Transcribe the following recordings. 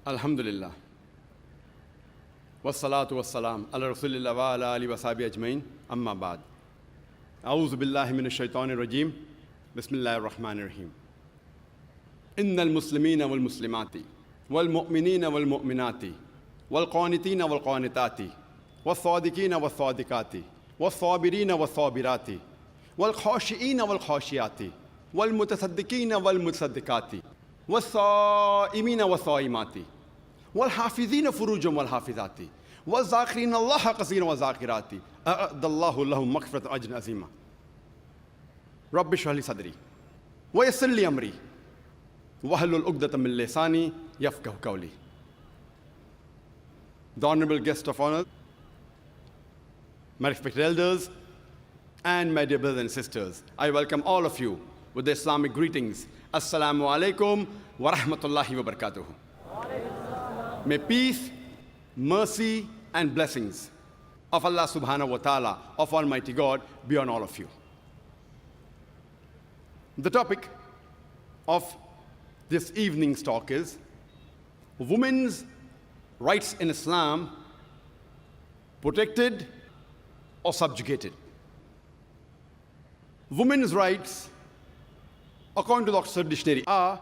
Alhamdulillah. Wassalatu wassalam ala rasulillah wa ala alihi wa sahbihi ajmain. Amma ba'd. A'udhu billahi minash shaitanir rajim. Bismillahir rahmanir rahim. Innal muslimina wal muslimati wal mu'minina wal mu'minati wal qanitina wal qanitati wal sadiqina wal sadiqati wal sabirina wal sabirati wal khashiina wal khashiyati wal mutasaddiqina wal mutasaddiqati wal saimina wal saimati wal hafizina furujahum wal hafizati wal zakirina Allah kaseeran wal zakirati a'adallahu lahum maghfiratan wa ajran azima. Rabbi shrah li sadri wa yassir li amri wahlul 'uqdatam min lisani yafqahu qawli. The honorable guest of honor, my respected elders, and my dear brothers and sisters, I welcome all of you with the Islamic greetings. Assalamu alaikum wa rahmatullahi wa barakatuh. May peace, mercy, and blessings of Allah subhanahu wa ta'ala, of Almighty God, be on all of you. The topic of this evening's talk is women's rights in Islam, protected or subjugated. Women's rights, according to the Oxford Dictionary, are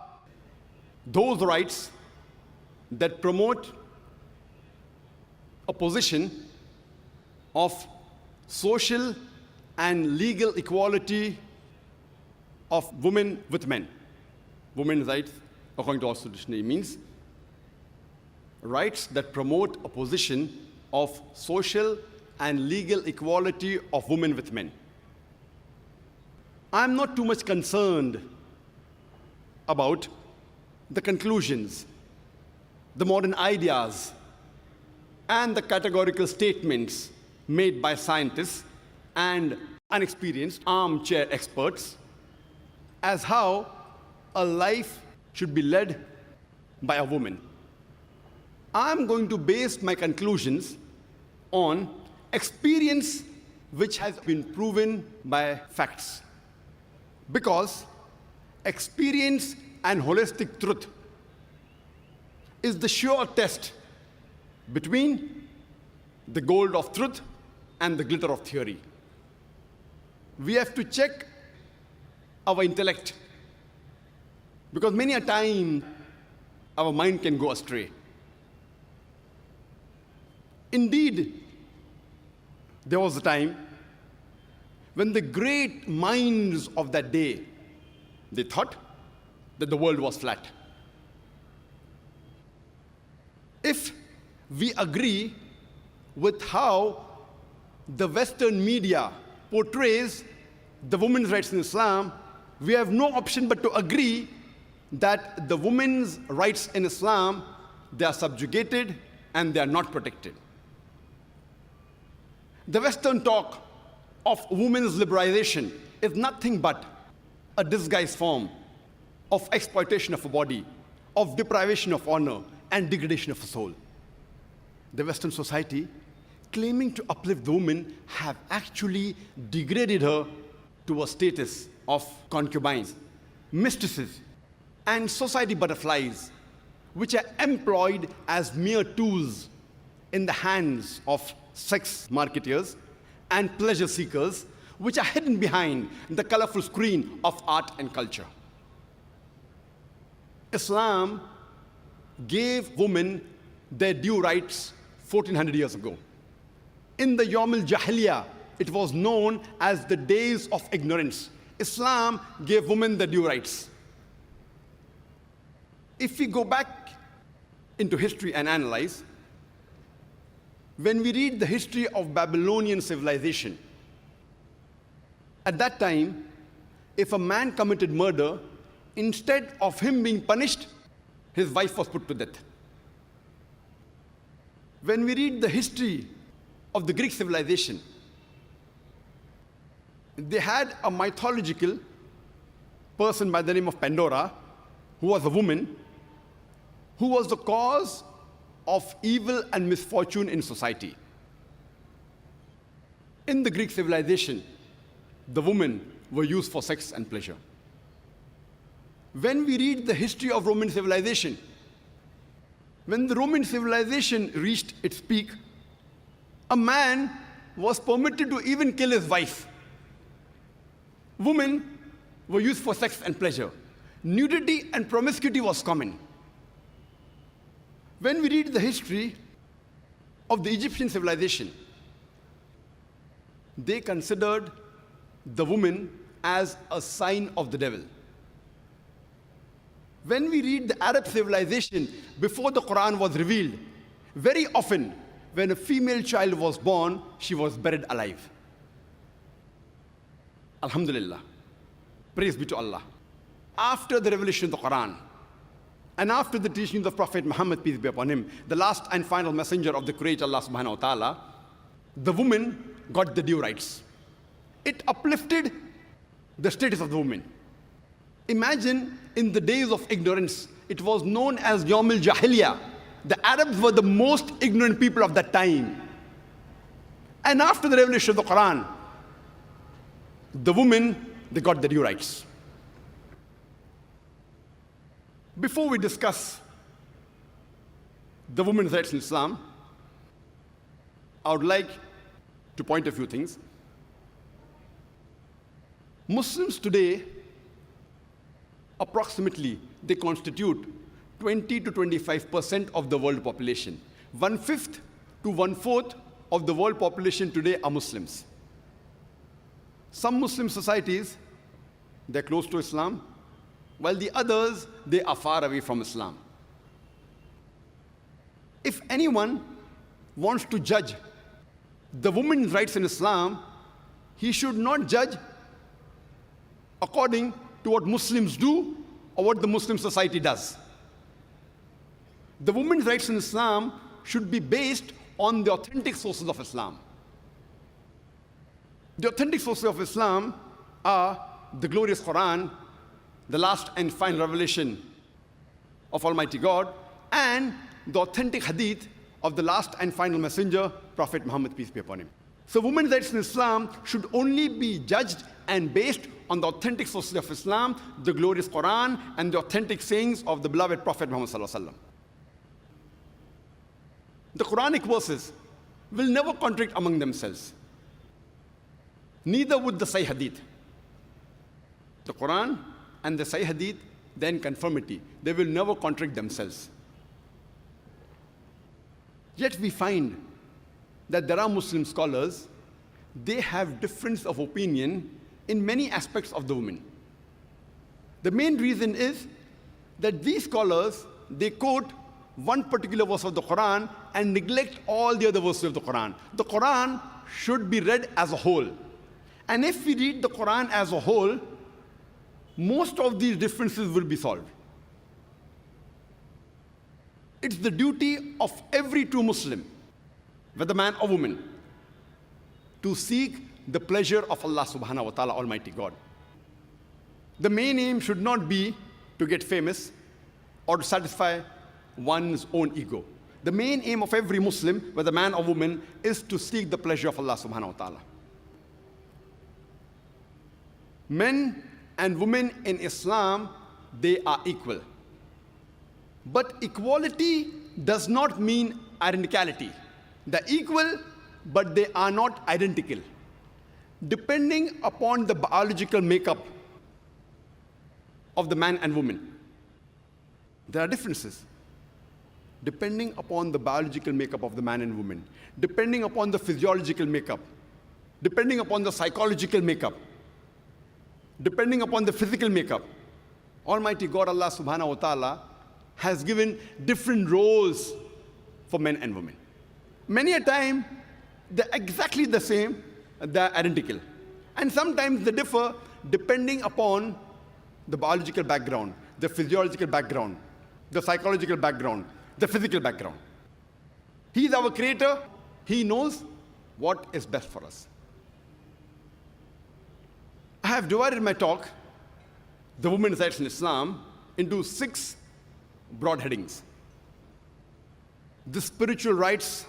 those rights that promote a position of social and legal equality of women with men. Women's rights, according to Oxford Dictionary, means rights that promote a position of social and legal equality of women with men. I'm not too much concerned about the conclusions, the modern ideas, and the categorical statements made by scientists and unexperienced armchair experts as how a life should be led by a woman. I'm going to base my conclusions on experience which has been proven by facts. Because experience and holistic truth is the sure test between the gold of truth and the glitter of theory. We have to check our intellect, because many a time our mind can go astray. Indeed, there was a time when the great minds of that day, they thought that the world was flat. If we agree with how the Western media portrays the women's rights in Islam, we have no option but to agree that the women's rights in Islam, they are subjugated and they are not protected. The Western talk of women's liberalization is nothing but a disguised form of exploitation of a body, of deprivation of honor, and degradation of a soul. The Western society, claiming to uplift the woman, have actually degraded her to a status of concubines, mistresses, and society butterflies, which are employed as mere tools in the hands of sex marketers and pleasure seekers, which are hidden behind the colorful screen of art and culture. Islam gave women their due rights 1400 years ago. In the Yawm al-Jahiliyyah, it was known as the days of ignorance. Islam gave women the due rights. If we go back into history and analyze, when we read the history of Babylonian civilization, at that time, if a man committed murder, instead of him being punished, his wife was put to death. When we read the history of the Greek civilization, they had a mythological person by the name of Pandora, who was a woman, who was the cause of evil and misfortune in society. In the Greek civilization, the women were used for sex and pleasure. When we read the history of Roman civilization, When the Roman civilization reached its peak, a man was permitted to even kill his wife. Women were used for sex and pleasure. Nudity and promiscuity was common. When we read the history of the Egyptian civilization, they considered the woman as a sign of the devil. When we read the Arab civilization before the Quran was revealed, very often when a female child was born, she was buried alive. Alhamdulillah. Praise be to Allah. After the revelation of the Quran, and after the teachings of Prophet Muhammad, peace be upon him, the last and final messenger of the great Allah subhanahu wa ta'ala, the woman got the due rights. It uplifted the status of the woman. Imagine in the days of ignorance, it was known as Yawm al-Jahiliyyah. The Arabs were the most ignorant people of that time. And after the revelation of the Quran, the women, they got the due rights. Before we discuss the women's rights in Islam, I would like to point a few things. Muslims today, approximately, they constitute 20 to 25% of the world population. 1/5 to 1/4 of the world population today are Muslims. Some Muslim societies, they're close to Islam, while the others, they are far away from Islam. If anyone wants to judge the women's rights in Islam, he should not judge according to what Muslims do or what the Muslim society does. The women's rights in Islam should be based on the authentic sources of Islam. The authentic sources of Islam are the glorious Quran, the last and final revelation of Almighty God, and the authentic hadith of the last and final messenger, Prophet Muhammad, peace be upon him. So women's rights in Islam should only be judged and based on the authentic sources of Islam, the glorious Quran, and the authentic sayings of the beloved Prophet Muhammad sallallahu alaihi wasallam. The Quranic verses will never contradict among themselves. Neither would the Sahih Hadith. The Quran and the Sahih Hadith, they're in conformity. They will never contradict themselves. Yet we find that there are Muslim scholars, they have difference of opinion in many aspects of the woman. The main reason is that these scholars, they quote one particular verse of the Quran and neglect all the other verses of the Quran. The Quran should be read as a whole. And if we read the Quran as a whole, most of these differences will be solved. It's the duty of every true Muslim, whether man or woman, to seek the pleasure of Allah subhanahu wa ta'ala, Almighty God. The main aim should not be to get famous or to satisfy one's own ego. The main aim of every Muslim, whether man or woman, is to seek the pleasure of Allah subhanahu wa ta'ala. Men and women in Islam, they are equal. But equality does not mean identicality. They're equal, but they are not identical. Depending upon the biological makeup of the man and woman, there are differences. Depending upon the biological makeup of the man and woman, depending upon the physiological makeup, depending upon the psychological makeup, depending upon the physical makeup, Almighty God, Allah subhanahu wa ta'ala, has given different roles for men and women. Many a time, they're exactly the same, they're identical. And sometimes they differ depending upon the biological background, the physiological background, the psychological background, the physical background. He is our creator. He knows what is best for us. I have divided my talk, the women's rights in Islam, into 6 broad headings. The spiritual rights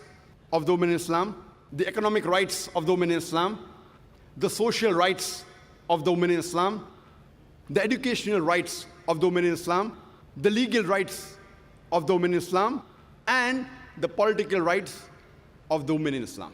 of the women in Islam, the economic rights of the women in Islam, the social rights of the women in Islam, the educational rights of the women in Islam, the legal rights of the women in Islam, and the political rights of the women in Islam.